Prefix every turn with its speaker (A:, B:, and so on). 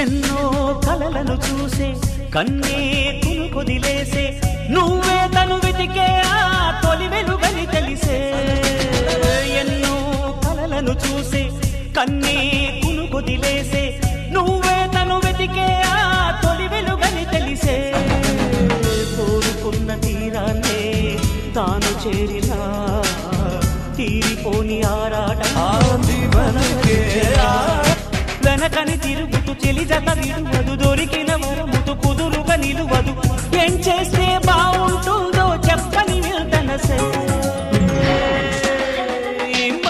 A: ఎన్నో కలలను చూసే కన్నే కొదిలేసే నువ్వే తను వెతికే ఆ తొలి వెలుగని తెలిసే ఎన్నో కలలను చూసే కన్నే కొదిలేసే నువ్వే తను వెతికే ఆ తొలి వెలుగని తెలిసే కోరుకున్న తీరాన్నే తాను చేరినా తీరిపోని ఆరాటం వెనకని తిరుగుతూ చెలి జత విడువదు దొరికిన వరముతు కుదురుగా నిలువదు ఏం చేస్తే బాగుంటుందో చెప్పని నిల్తనసే